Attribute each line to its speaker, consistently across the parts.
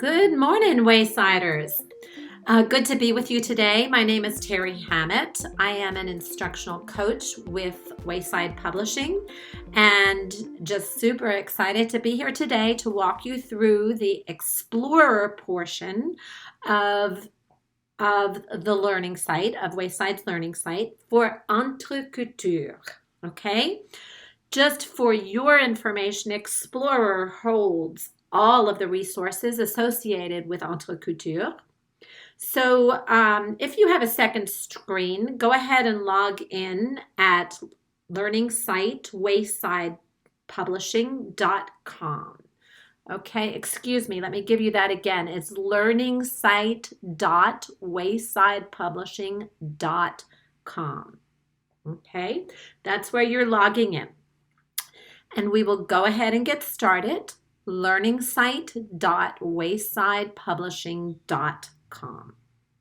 Speaker 1: Good morning, Waysiders. Good to be with you today. My name is Terry Hammett. I am an instructional coach with Wayside Publishing and just super excited to be here today to walk you through the Explorer portion of the learning site, of Wayside's learning site for EntreCultures. Okay? Just for your information, Explorer holds all of the resources associated with EntreCultures. So if you have a second screen, go ahead and log in at learning site waysidepublishing.com. Okay, excuse me, let me give you that again. It's learningsite.waysidepublishing.com. Okay, that's where you're logging in. And we will go ahead and get started. learningsite.waysidepublishing.com.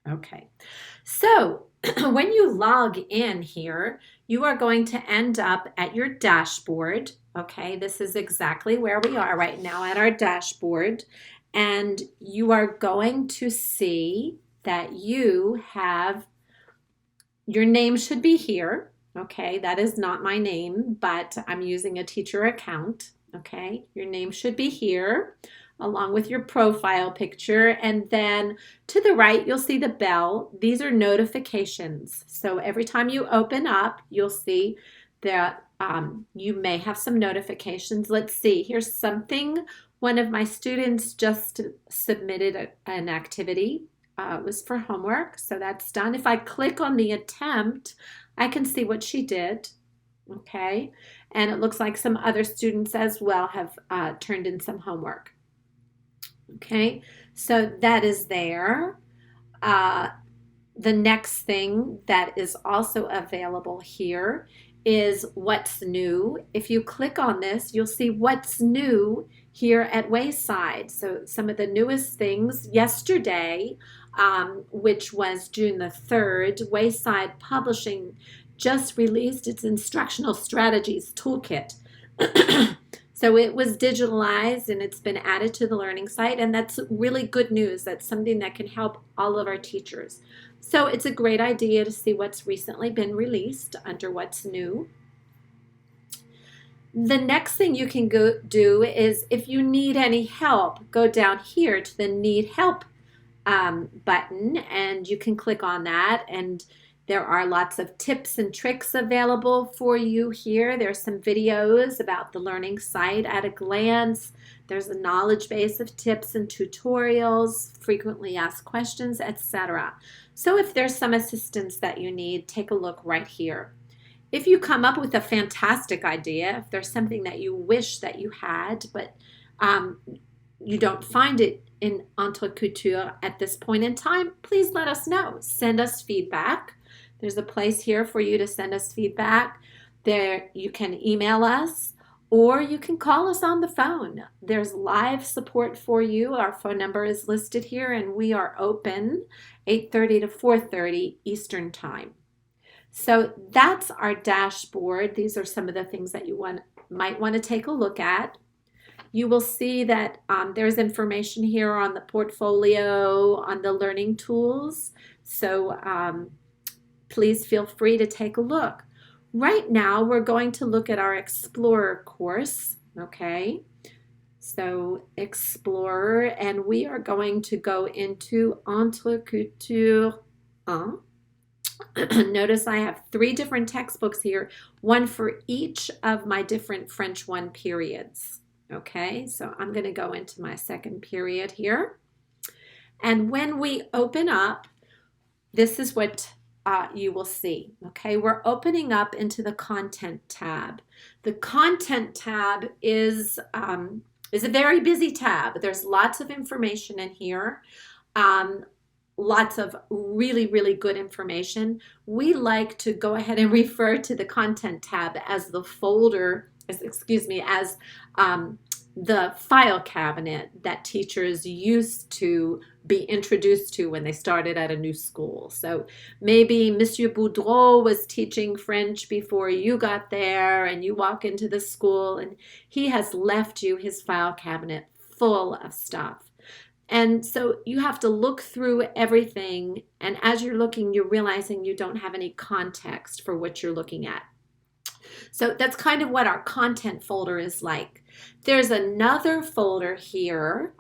Speaker 1: Okay, so when you log in here, you are going to end up at your dashboard. Okay, this is exactly where we are right now at our dashboard. And you are going to see that you have, your name should be here. Okay, that is not my name, but I'm using a teacher account. Okay, your name should be here along with your profile picture. And then to the right, you'll see the bell. These are notifications. So every time you open up, you'll see that you may have some notifications. Let's see, here's something. One of my students just submitted an activity. It was for homework, so that's done. If I click on the attempt, I can see what she did, okay? And it looks like some other students as well have turned in some homework, okay? So that is there. The next thing that is also available here is what's new. If you click on this, you'll see what's new here at Wayside. So some of the newest things yesterday, which was June the 3rd, Wayside Publishing just released its Instructional Strategies Toolkit. So it was digitalized and it's been added to the learning site, and that's really good news. That's something that can help all of our teachers. So it's a great idea to see what's recently been released under what's new. The next thing you can go do is, if you need any help, go down here to the Need Help button, and you can click on that, and there are lots of tips and tricks available for you here. There's some videos about the learning site at a glance. There's a knowledge base of tips and tutorials, frequently asked questions, etc. So if there's some assistance that you need, take a look right here. If you come up with a fantastic idea, if there's something that you wish that you had, but you don't find it in EntreCultures at this point in time, please let us know. Send us feedback. There's a place here for you to send us feedback. There you can email us, or you can call us on the phone. There's live support for you. Our phone number is listed here, and we are open 8:30 to 4:30 Eastern Time. So that's our dashboard. These are some of the things that you might want to take a look at. You will see that there's information here on the portfolio, on the learning tools. So please feel free to take a look. Right now, we're going to look at our Explorer course, okay? So Explorer, and we are going to go into EntreCultures 1. Notice I have 3 different textbooks here, one for each of my different French 1 periods. Okay, so I'm going to go into my second period here. And when we open up, this is what you will see. Okay, we're opening up into the Content tab. The Content tab is a very busy tab. There's lots of information in here. Lots of really, really good information. We like to go ahead and refer to the Content tab as the folder, as the file cabinet that teachers used to be introduced to when they started at a new school. So maybe Monsieur Boudreau was teaching French before you got there, and you walk into the school and he has left you his file cabinet full of stuff. And so you have to look through everything, and as you're looking, you're realizing you don't have any context for what you're looking at. So that's kind of what our content folder is like. There's another folder here,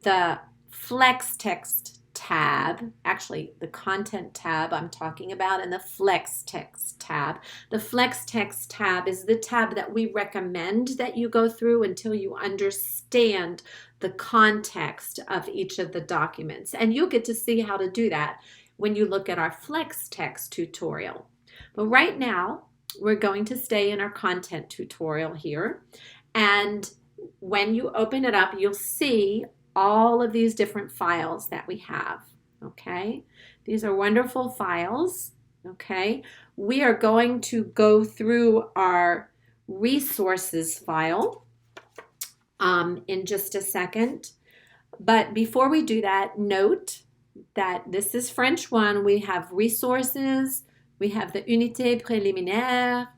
Speaker 1: the Flex Text tab, actually the content tab I'm talking about, and the Flex Text tab. The Flex Text tab is the tab that we recommend that you go through until you understand the context of each of the documents. And you'll get to see how to do that when you look at our Flex Text tutorial. But right now, we're going to stay in our content tutorial here. And when you open it up, you'll see all of these different files that we have, okay? These are wonderful files, okay? We are going to go through our resources file in just a second. But before we do that, note that this is French 1. We have resources, we have the unité préliminaire,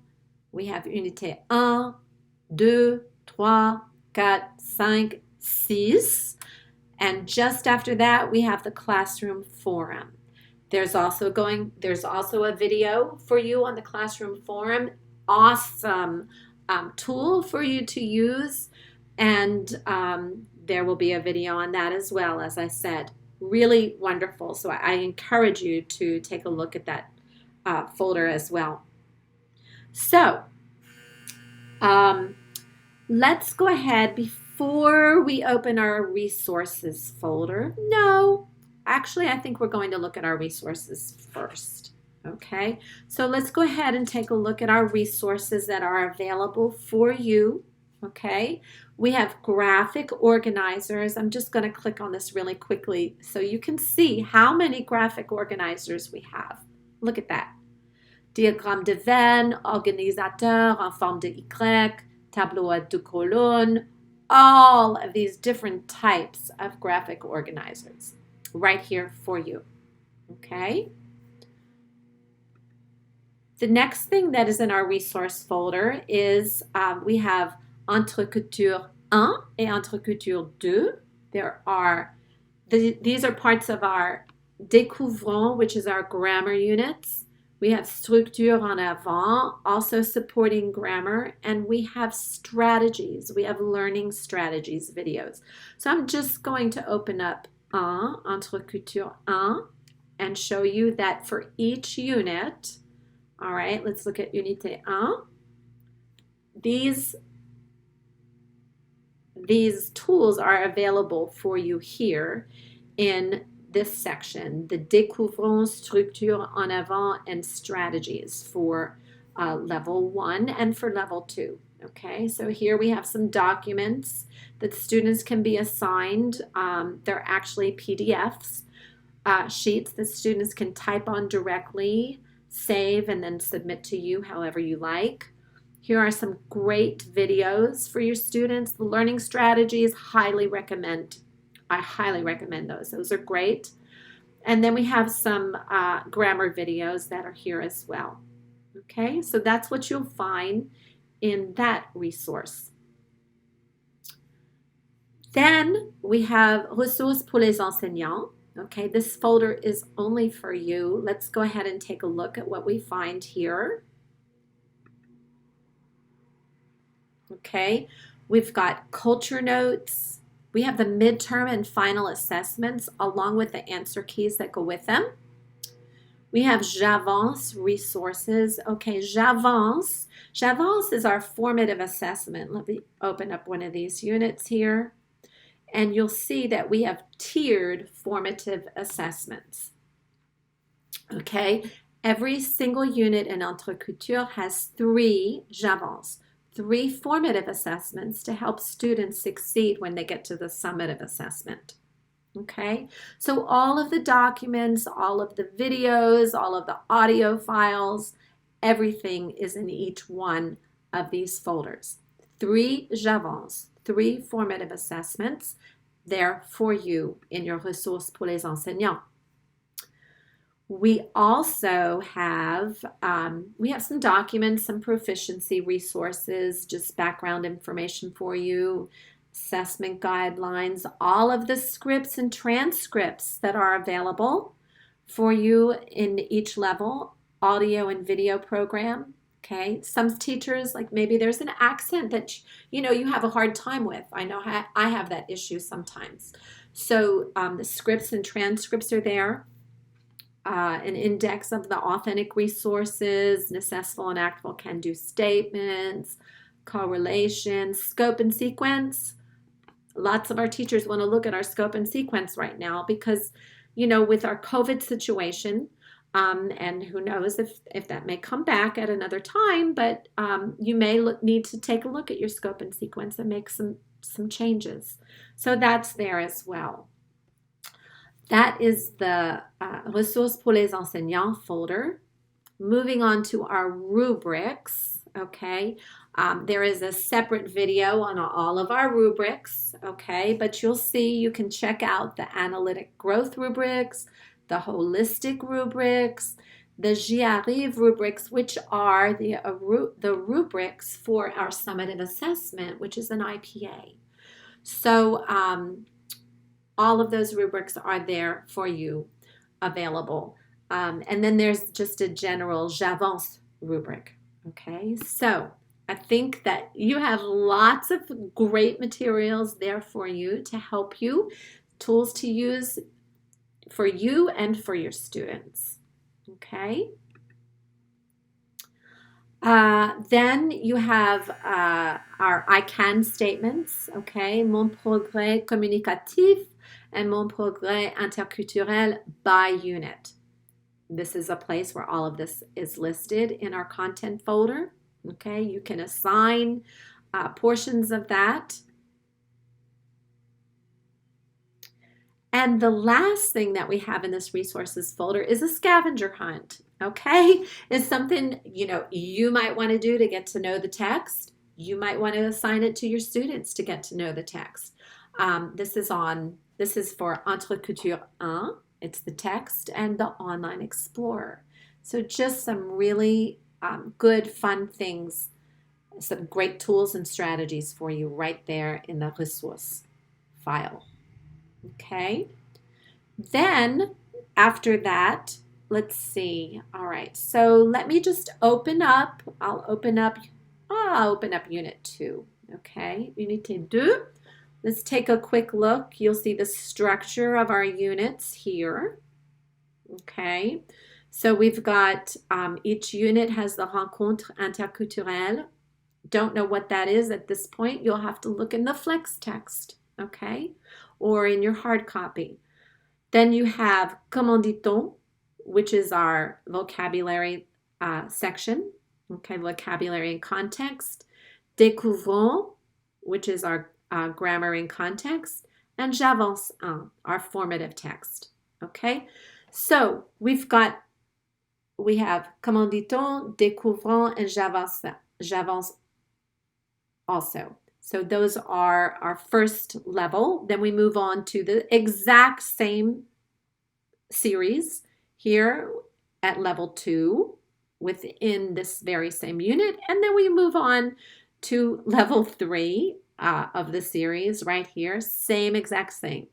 Speaker 1: we have unité 1, 2, 3, 4, 5, 6. And just after that, we have the classroom forum. There's also a video for you on the classroom forum. Awesome tool for you to use. And there will be a video on that as well, as I said. Really wonderful. So I encourage you to take a look at that folder as well. So let's go ahead before we open our resources folder. No, actually, I think we're going to look at our resources first. Okay, so let's go ahead and take a look at our resources that are available for you. Okay, we have graphic organizers. I'm just going to click on this really quickly so you can see how many graphic organizers we have. Look at that. Diagramme de Venn, organisateur en forme de Y, tableau à 2 colonnes, all of these different types of graphic organizers right here for you. Okay. The next thing that is in our resource folder is we have EntreCultures 1 et EntreCultures 2. These are parts of our Découvrons, which is our grammar units. We have Structure en avant, also supporting grammar, and we have strategies. We have learning strategies videos. So I'm just going to open up EntreCultures 1 and show you that for each unit. All right, let's look at Unité 1. These tools are available for you here in this section, the Découvrons, Structure en avant, and Strategies for level 1 and for level 2. Okay, so here we have some documents that students can be assigned. They're actually PDFs, sheets that students can type on directly, save, and then submit to you however you like. Here are some great videos for your students. The learning strategies, highly recommend. I highly recommend those. Those are great. And then we have some grammar videos that are here as well. Okay, so that's what you'll find in that resource. Then we have Ressources pour les enseignants. Okay, this folder is only for you. Let's go ahead and take a look at what we find here. Okay, we've got culture notes. We have the midterm and final assessments along with the answer keys that go with them. We have J'avance resources. Okay, J'avance. J'avance is our formative assessment. Let me open up one of these units here. And you'll see that we have tiered formative assessments. Okay, every single unit in EntreCultures has 3 J'avance, 3 formative assessments to help students succeed when they get to the summative assessment. Okay, so all of the documents, all of the videos, all of the audio files, everything is in each one of these folders. 3 J'avance, 3 formative assessments there for you in your Ressources pour les enseignants. We also have some documents, some proficiency resources, just background information for you, assessment guidelines, all of the scripts and transcripts that are available for you in each level, audio and video program. Okay, some teachers, like maybe there's an accent that you have a hard time with. I know I have that issue sometimes. So the scripts and transcripts are there. An index of the authentic resources, necessful and actful can-do statements, correlations, scope and sequence. Lots of our teachers want to look at our scope and sequence right now because, with our COVID situation, and who knows if that may come back at another time, but you may need to take a look at your scope and sequence and make some changes. So that's there as well. That is the Ressources pour les enseignants folder. Moving on to our rubrics, okay? There is a separate video on all of our rubrics, okay? But you'll see, you can check out the analytic growth rubrics, the holistic rubrics, the J'y arrive rubrics, which are the rubrics for our summative assessment, which is an IPA. So all of those rubrics are there for you available. And then there's just a general J'avance rubric. Okay, so I think that you have lots of great materials there for you to help you, tools to use for you and for your students. Okay. Then you have our I can statements. Okay, mon progrès communicatif and mon progrès interculturel by unit. This is a place where all of this is listed in our content folder. Okay, you can assign portions of that. And the last thing that we have in this resources folder is a scavenger hunt. Okay, it's something you might want to do to get to know the text. You might want to assign it to your students to get to know the text. This is for EntreCultures 1. It's the text and the online explorer. So just some really good, fun things, some great tools and strategies for you right there in the resource file. Okay. Then after that, let's see. All right. So let me just open up. I'll open up Unit 2. Okay. Unité 2. Let's take a quick look. You'll see the structure of our units here. Okay, so we've got each unit has the rencontre interculturelle. Don't know what that is at this point. You'll have to look in the flex text, okay, or in your hard copy. Then you have comment dit-on, which is our vocabulary section, okay, vocabulary and context. Découvrons, which is our grammar in context, and J'avance 1, our formative text. Okay, so we have comment dit-on, découvrons, and J'avance also. So those are our first level. Then we move on to the exact same series here at level 2 within this very same unit, and then we move on to level 3 of the series right here. Same exact thing,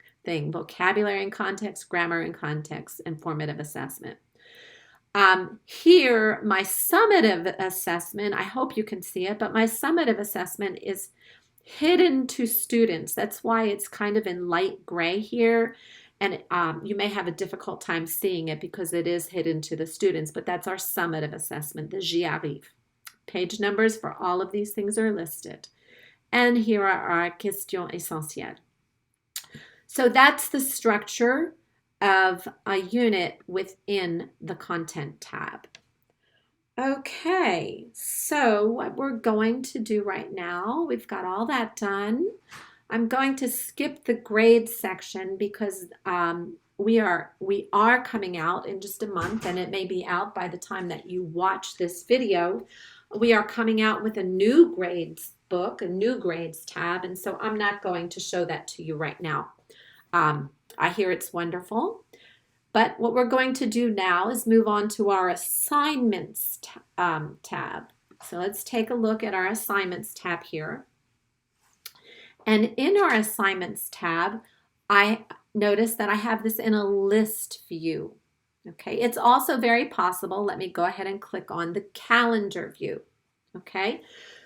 Speaker 1: vocabulary and context, grammar and context, and formative assessment. Here, my summative assessment, I hope you can see it, but my summative assessment is hidden to students. That's why it's kind of in light gray here. And you may have a difficult time seeing it because it is hidden to the students, but that's our summative assessment, the J'y arrive. Page numbers for all of these things are listed. And here are our questions essentielles. So that's the structure of a unit within the content tab. Okay, so what we're going to do right now, we've got all that done. I'm going to skip the grade section because we are coming out in just a month, and it may be out by the time that you watch this video. We are coming out with a new grades book, a new grades tab, and so I'm not going to show that to you right now. I hear it's wonderful, but what we're going to do now is move on to our assignments tab. So let's take a look at our assignments tab here. And in our assignments tab, I notice that I have this in a list view. Okay, it's also very possible. Let me go ahead and click on the calendar view. Okay,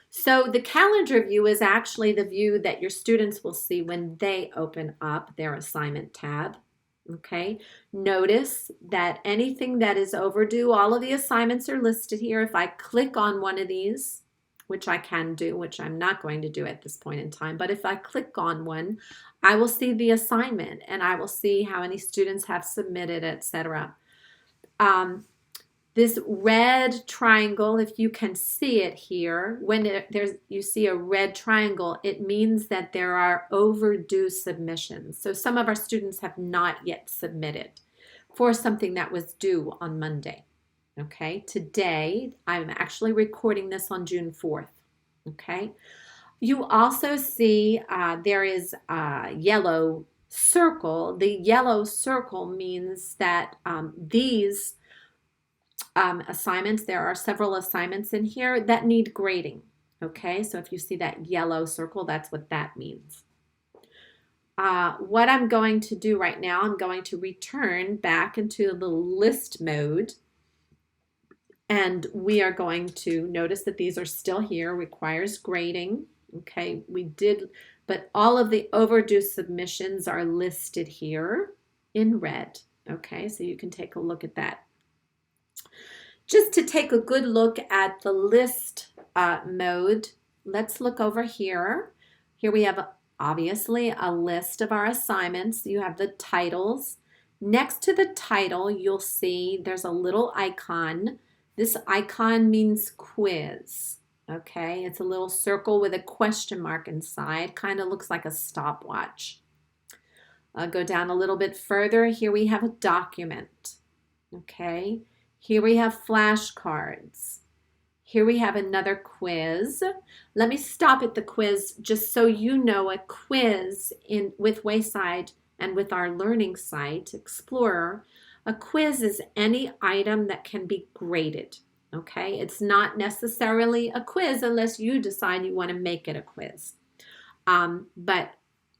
Speaker 1: so the calendar view is actually the view that your students will see when they open up their assignment tab. Okay, notice that anything that is overdue, all of the assignments are listed here. If I click on one of these, which I can do, which I'm not going to do at this point in time, but if I click on one, I will see the assignment and I will see how many students have submitted, etc. This red triangle, if you can see it here, when you see a red triangle, it means that there are overdue submissions. So some of our students have not yet submitted for something that was due on Monday. Okay, today I'm actually recording this on June 4th. Okay, you also see there is a yellow circle. The yellow circle means that these assignments, there are several assignments in here that need grading. Okay, so if you see that yellow circle, that's what that means. What I'm going to do right now, I'm going to return back into the list mode, and we are going to notice that these are still here, requires grading. Okay, we did, but all of the overdue submissions are listed here in red. Okay, so you can take a look at that. Just to take a good look at the list mode, let's look over here. Here we have obviously a list of our assignments. You have the titles. Next to the title, you'll see there's a little icon. This icon means quiz. Okay, it's a little circle with a question mark inside. Kind of looks like a stopwatch. Go down a little bit further. Here we have a document. Okay. Here we have flashcards. Here we have another quiz. Let me stop at the quiz just so you know a quiz with Wayside and with our learning site, Explorer. A quiz is any item that can be graded. Okay, it's not necessarily a quiz unless you decide you want to make it a quiz. But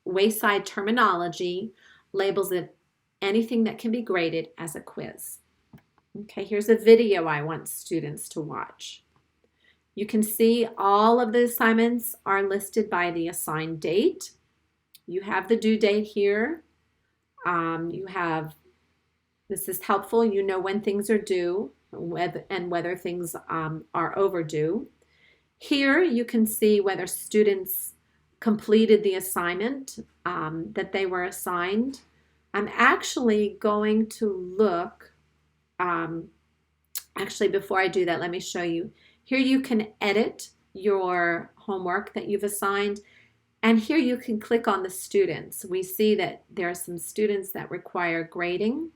Speaker 1: Wayside terminology labels it anything that can be graded as a quiz. Okay, here's a video I want students to watch. You can see all of the assignments are listed by the assigned date. You have the due date here. This is helpful. You know when things are due and whether things are overdue. Here you can see whether students completed the assignment that they were assigned. I'm actually going to look. Actually, before I do that, let me show you. Here you can edit your homework that you've assigned, and here you can click on the students. We see that there are some students that require grading.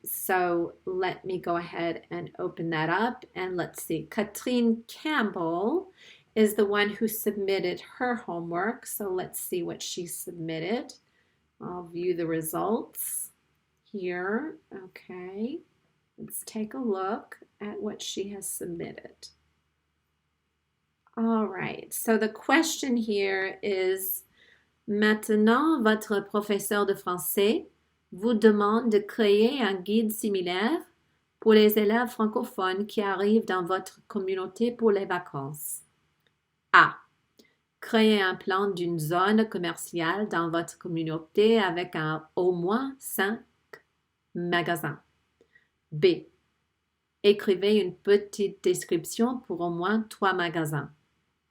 Speaker 1: So let me go ahead and open that up, and let's see. Katrine Campbell is the one who submitted her homework, so let's see what she submitted. I'll view the results here. Okay, let's take a look at what she has submitted. All right, so the question here is: Maintenant, votre professeur de français vous demande de créer un guide similaire pour les élèves francophones qui arrivent dans votre communauté pour les vacances. A. Créer un plan d'une zone commerciale dans votre communauté avec au moins 5 magasins. B. Écrivez une petite description pour au moins 3 magasins.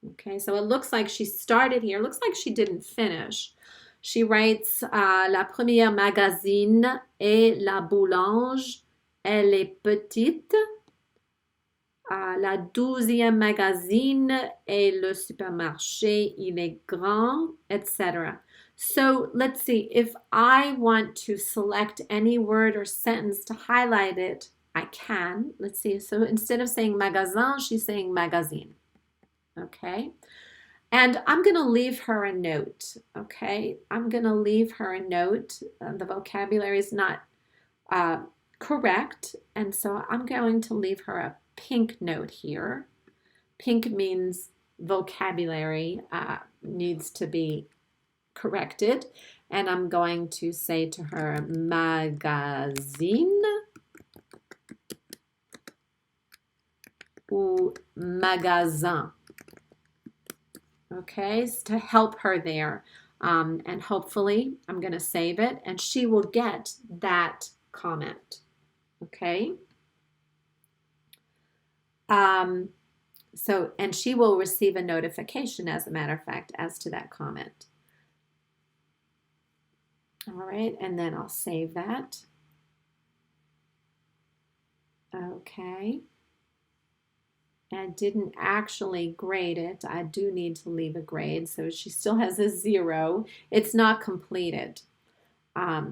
Speaker 1: Okay, so it looks like she started here. Looks like she didn't finish. She writes, la première magazine est la boulange. Elle est petite. La 12e magazine est le supermarché. Il est grand, etc. So let's see, if I want to select any word or sentence to highlight it, I can. Let's see, so instead of saying magasin, she's saying magazine. Okay, and I'm going to leave her a note. Okay, I'm going to leave her a note. The vocabulary is not correct, and so I'm going to leave her a pink note here. Pink means vocabulary. needs to be corrected. And I'm going to say to her, magazine ou magasin. Okay, to help her there. And hopefully I'm going to save it and she will get that comment. Okay. And she will receive a notification, as a matter of fact, as to that comment. All right, and then I'll save that. Okay. I didn't actually grade it. I do need to leave a grade, so she still has a 0. It's not completed.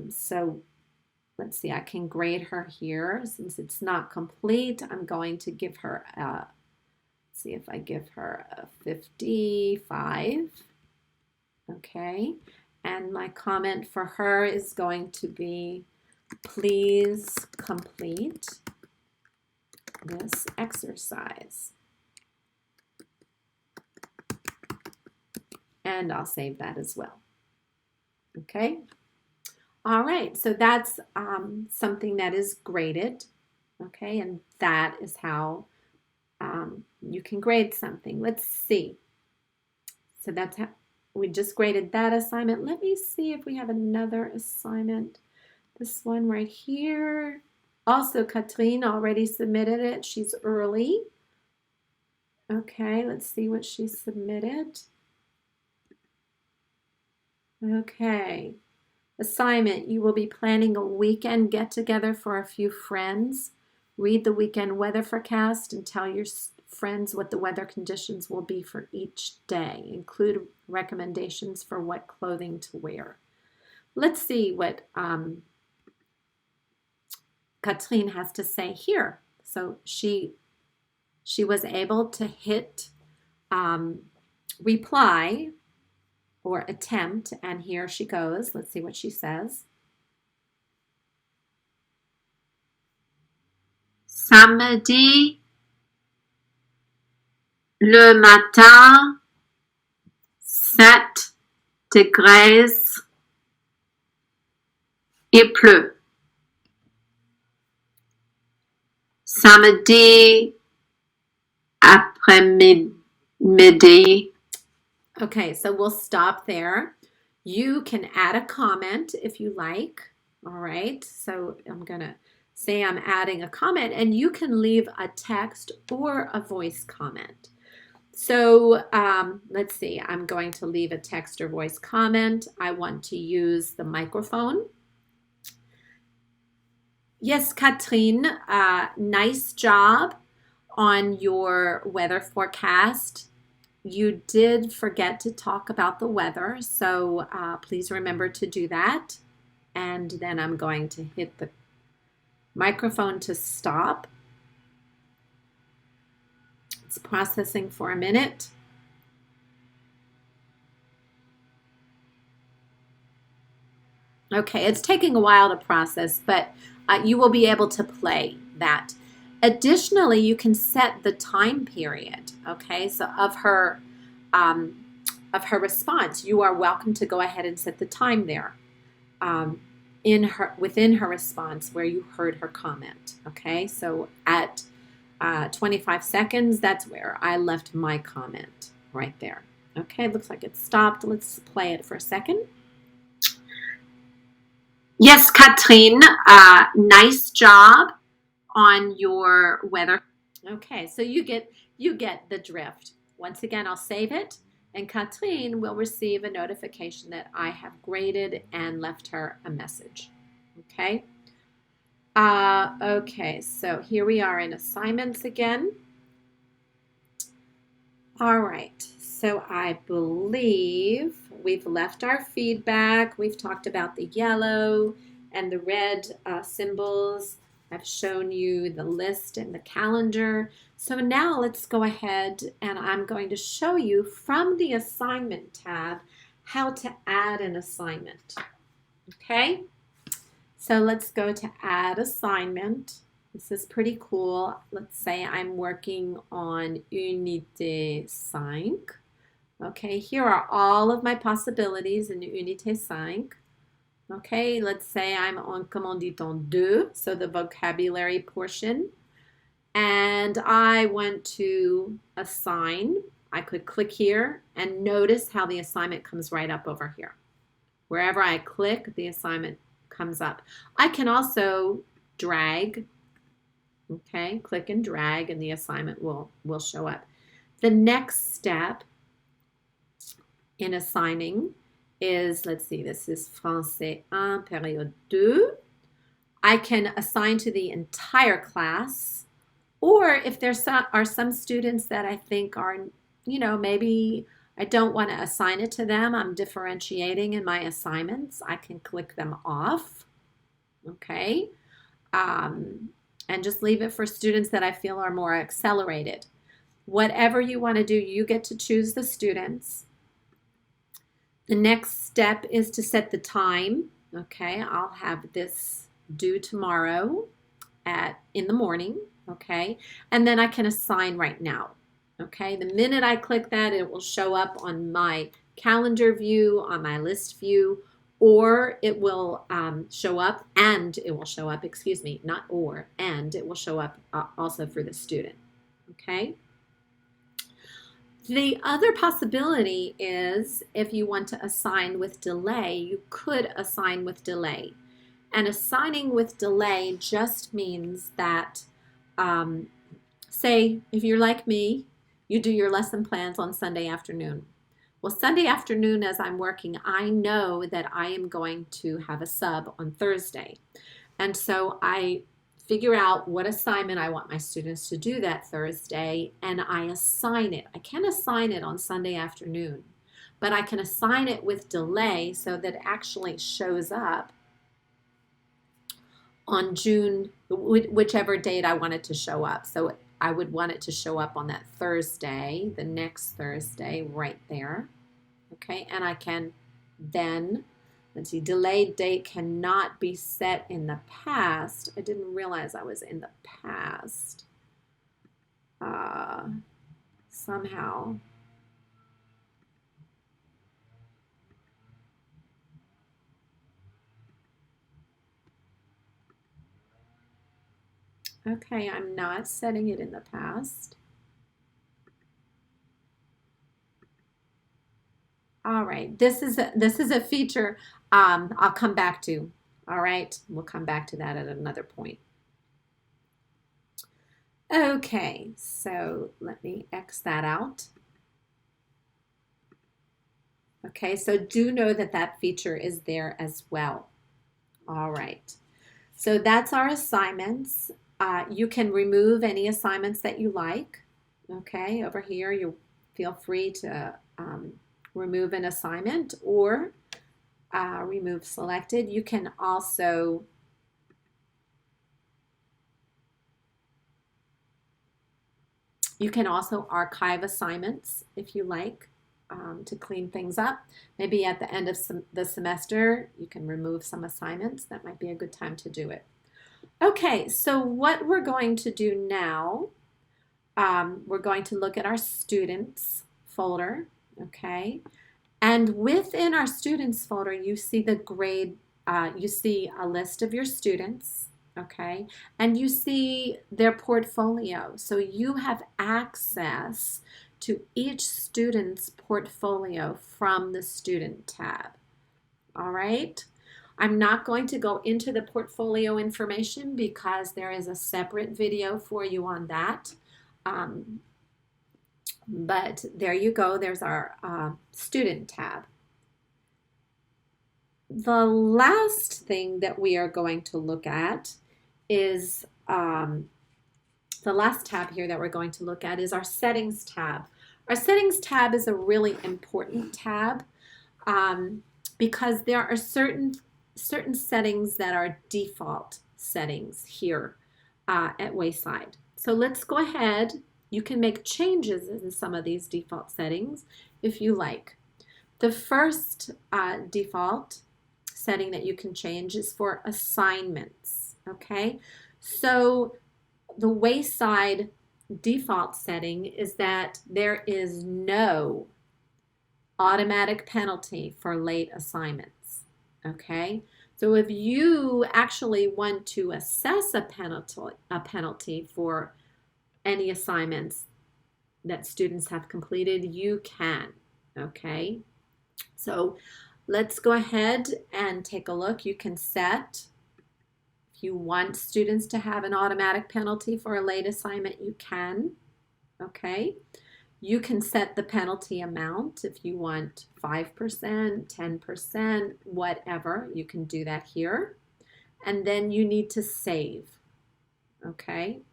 Speaker 1: So let's see, I can grade her here. Since it's not complete, I'm going to give her a, see if I give her a 55. Okay, and my comment for her is going to be, please complete this exercise. And I'll save that as well. Okay. All right. So that's something that is graded. Okay. And that is how you can grade something. Let's see. So that's how we just graded that assignment. Let me see if we have another assignment. This one right here. Also, Catherine already submitted it. She's early. Okay, let's see what she submitted. Okay. Assignment, you will be planning a weekend get-together for a few friends. Read the weekend weather forecast and tell your friends what the weather conditions will be for each day. Include recommendations for what clothing to wear. Let's see what Catherine has to say here. So she was able to hit reply or attempt, and here she goes. Let's see what she says. Samedi, le matin, 7 degrés, il pleut. Samedi après-midi. Okay, so we'll stop there. You can add a comment if you like. All right, so I'm going to say I'm adding a comment, and you can leave a text or a voice comment. So let's see, I'm going to leave a text or voice comment. I want to use the microphone. Yes, Catherine, nice job on your weather forecast. You did forget to talk about the weather, so please remember to do that. And then I'm going to hit the microphone to stop. It's processing for a minute. Okay, it's taking a while to process, but you will be able to play that. Additionally, you can set the time period, okay, so of her response. You are welcome to go ahead and set the time there within her response where you heard her comment, okay? So at 25 seconds, that's where I left my comment right there. Okay, looks like it stopped. Let's play it for a second. Yes, Catherine, nice job on your weather. Okay, so you get the drift. Once again, I'll save it, and Catherine will receive a notification that I have graded and left her a message. Okay. Okay, so here we are in assignments again. All right, so I believe we've left our feedback. We've talked about the yellow and the red symbols. I've shown you the list and the calendar. So now let's go ahead and I'm going to show you from the assignment tab how to add an assignment. Okay, so let's go to add assignment. This is pretty cool. Let's say I'm working on Unité 5. Okay, here are all of my possibilities in Unité 5. Okay, let's say I'm on comment dit-on 2, so the vocabulary portion, and I want to assign. I could click here and notice how the assignment comes right up over here. Wherever I click, the assignment comes up. I can also drag, okay, click and drag, and the assignment will show up. The next step in assigning is, let's see, this is Français 1, période 2. I can assign to the entire class, or if there are some students that I think are, maybe I don't want to assign it to them, I'm differentiating in my assignments, I can click them off, okay? And just leave it for students that I feel are more accelerated. Whatever you want to do, you get to choose the students. The next step is to set the time. Okay, I'll have this due tomorrow in the morning. Okay, and then I can assign right now. Okay, the minute I click that, it will show up on my calendar view, on my list view, or it will show up, and it will show up, excuse me, not or, and it will show up also for the student. Okay. The other possibility is if you want to assign with delay, you could assign with delay. And assigning with delay just means that, say, if you're like me, you do your lesson plans on Sunday afternoon. Well, Sunday afternoon as I'm working, I know that I am going to have a sub on Thursday. And so I figure out what assignment I want my students to do that Thursday, and I assign it. I can assign it on Sunday afternoon, but I can assign it with delay so that it actually shows up on June, whichever date I want it to show up. So I would want it to show up on that Thursday, the next Thursday, right there. Okay, and I can then, let's see, delayed date cannot be set in the past. I didn't realize I was in the past. Somehow. Okay, I'm not setting it in the past. All right, this is a feature I'll come back to. All right, we'll come back to that at another point. Okay, so let me X that out. Okay, so do know that that feature is there as well. All right, so that's our assignments. You can remove any assignments that you like. Okay, over here you feel free to remove an assignment or remove selected. You can also archive assignments if you like to clean things up. Maybe at the end of the semester you can remove some assignments. That might be a good time to do it. Okay, so what we're going to do now, we're going to look at our students folder. Okay, and within our students folder, you see the grade, you see a list of your students, okay, and you see their portfolio. So you have access to each student's portfolio from the student tab. All right. I'm not going to go into the portfolio information because there is a separate video for you on that. But there you go, there's our student tab. The last thing that we are going to look at is, the last tab here that we're going to look at is our settings tab. Our settings tab is a really important tab because there are certain settings that are default settings here at Wayside. So let's go ahead. You can make changes in some of these default settings if you like. The first default setting that you can change is for assignments, okay? So the Wayside default setting is that there is no automatic penalty for late assignments. Okay, so if you actually want to assess a penalty for any assignments that students have completed, you can. Okay, so let's go ahead and take a look. You can set, if you want students to have an automatic penalty for a late assignment, you can. Okay, you can set the penalty amount if you want 5%, 10%, whatever. You can do that here. And then you need to save. Okay,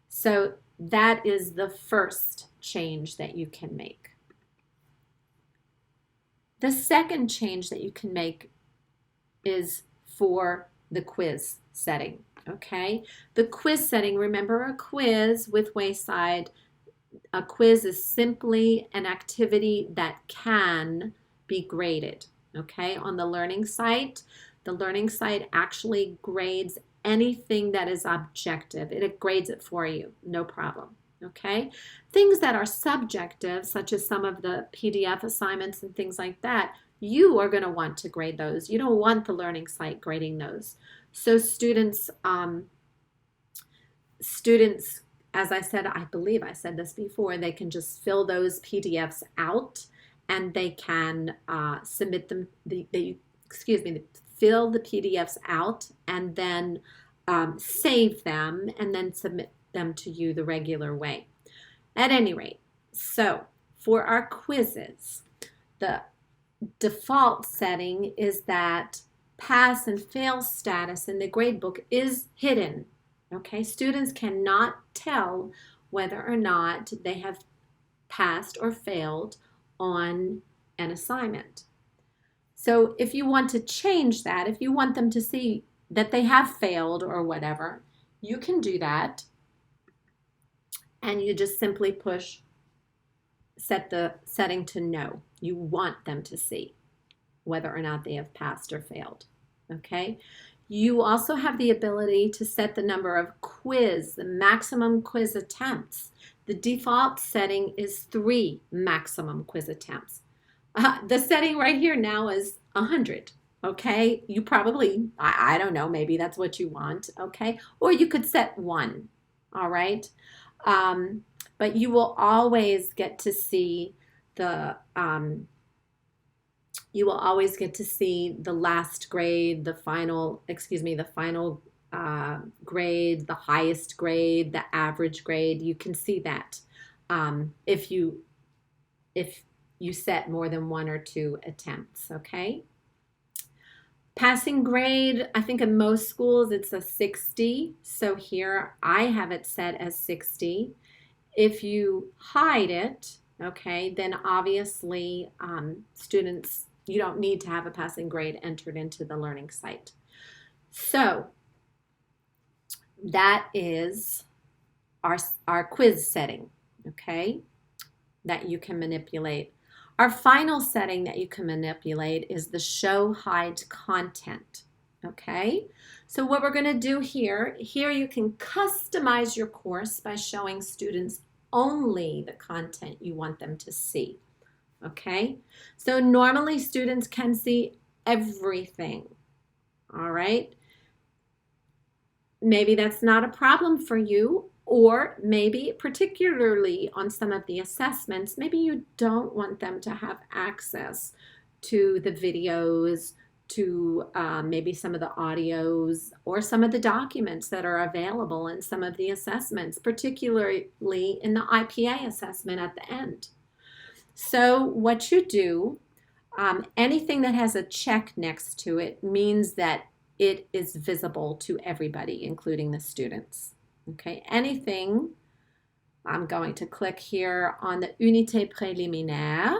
Speaker 1: so that is the first change that you can make. The second change that you can make is for the quiz setting. Okay, the quiz setting, remember a quiz with Wayside. A quiz is simply an activity that can be graded. Okay, on the learning site actually grades anything that is objective. It grades it for you, no problem. Okay, things that are subjective, such as some of the PDF assignments and things like that, you are going to want to grade those. You don't want the learning site grading those. So students, as I said, I believe I said this before, they can just fill those PDFs out and they can submit them, fill the PDFs out and then save them and then submit them to you the regular way. At any rate, so for our quizzes, the default setting is that pass and fail status in the gradebook is hidden. Okay, students cannot tell whether or not they have passed or failed on an assignment. So if you want to change that, if you want them to see that they have failed or whatever, you can do that. And you just simply set the setting to no. You want them to see whether or not they have passed or failed. Okay. You also have the ability to set the number of the maximum quiz attempts. The default setting is 3 maximum quiz attempts. The setting right here now is 100. Okay, you probably, I don't know, maybe that's what you want. Okay, or you could set 1. All right, but you will always get to see the last grade, the final grade, the highest grade, the average grade. You can see that if you set more than 1 or 2 attempts. Okay. Passing grade, I think in most schools it's a 60. So here I have it set as 60. If you hide it, okay, then obviously students, you don't need to have a passing grade entered into the learning site. So that is our quiz setting, okay, that you can manipulate. Our final setting that you can manipulate is the show hide content, okay? So what we're going to do here you can customize your course by showing students only the content you want them to see, okay? So normally students can see everything, all right? Maybe that's not a problem for you, or maybe particularly on some of the assessments, maybe you don't want them to have access to the videos, to maybe some of the audios or some of the documents that are available in some of the assessments, particularly in the IPA assessment at the end. So what you do, anything that has a check next to it means that it is visible to everybody, including the students. Okay, anything, I'm going to click here on the unité préliminaire.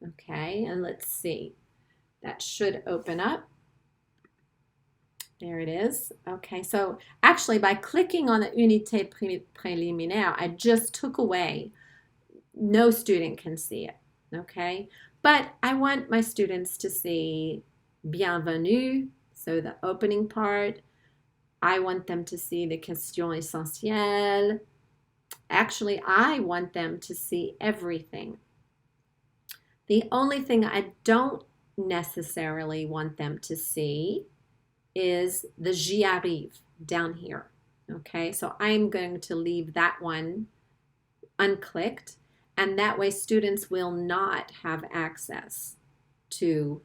Speaker 1: Okay, and let's see. That should open up. There it is. Okay, so actually by clicking on the unité préliminaire, I just took away, no student can see it. Okay, but I want my students to see bienvenue, so the opening part. I want them to see the questions essentielles. Actually, I want them to see everything. The only thing I don't necessarily want them to see is the j'y arrive down here. Okay, so I'm going to leave that one unclicked, and that way students will not have access to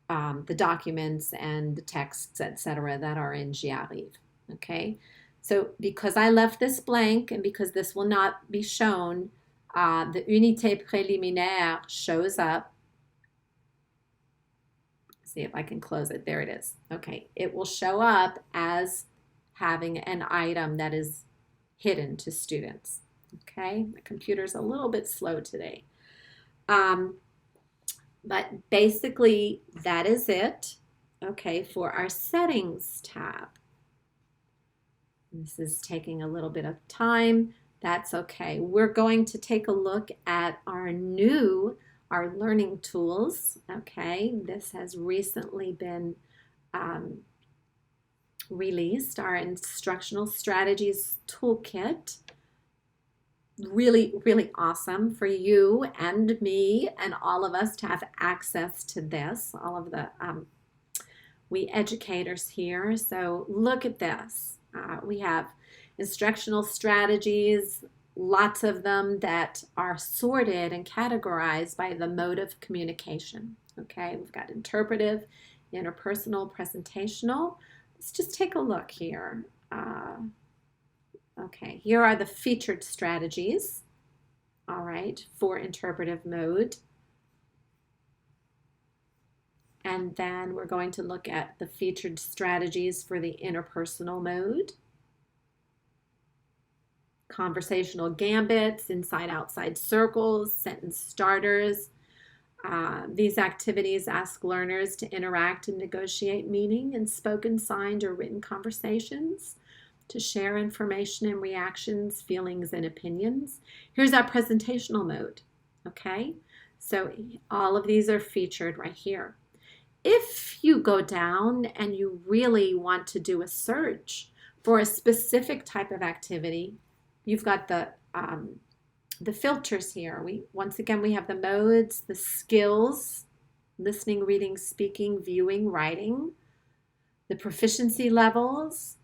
Speaker 1: the documents and the texts, etc., that are in j'y arrive. Okay, so because I left this blank and because this will not be shown, the unité préliminaire shows up. See if I can close it. There it is. Okay, it will show up as having an item that is hidden to students. Okay, my computer's a little bit slow today. But basically that is it. Okay, for our settings tab. This is taking a little bit of time. That's okay. We're going to take a look at our learning tools. Okay, this has recently been released, our instructional strategies toolkit. Really, really awesome for you and me and all of us to have access to this, all of the we educators here. So look at this. We have instructional strategies, lots of them that are sorted and categorized by the mode of communication. Okay, we've got interpretive, interpersonal, presentational. Let's just take a look here. Okay, here are the featured strategies, all right, for interpretive mode. And then we're going to look at the featured strategies for the interpersonal mode. Conversational gambits, inside-outside circles, sentence starters. These activities ask learners to interact and negotiate meaning in spoken, signed, or written conversations, to share information and reactions, feelings, and opinions. Here's our presentational mode, okay? So all of these are featured right here. If you go down and you really want to do a search for a specific type of activity, you've got the filters here. Once again, we have the modes, the skills, listening, reading, speaking, viewing, writing, the proficiency levels,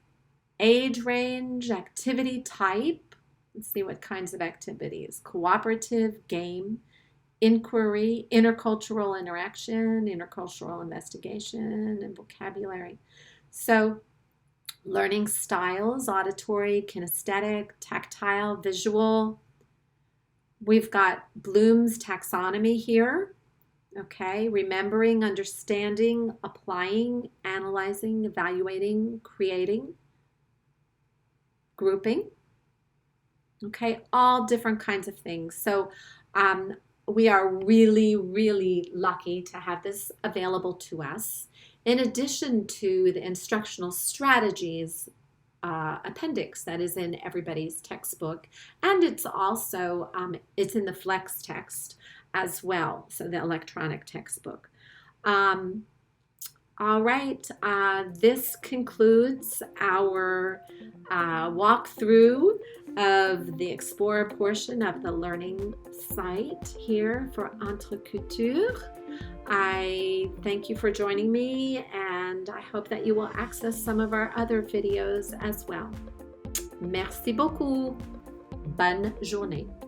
Speaker 1: age range, activity type. Let's see what kinds of activities. Cooperative, game, inquiry, intercultural interaction, intercultural investigation, and vocabulary. So learning styles, auditory, kinesthetic, tactile, visual. We've got Bloom's taxonomy here. Okay, remembering, understanding, applying, analyzing, evaluating, creating, grouping. Okay, all different kinds of things. So we are really, really lucky to have this available to us. In addition to the instructional strategies appendix that is in everybody's textbook, and it's also it's in the flex text as well, so the electronic textbook. All right, this concludes our walkthrough of the Explorer portion of the learning site here for EntreCultures. I thank you for joining me, and I hope that you will access some of our other videos as well. Merci beaucoup. Bonne journée.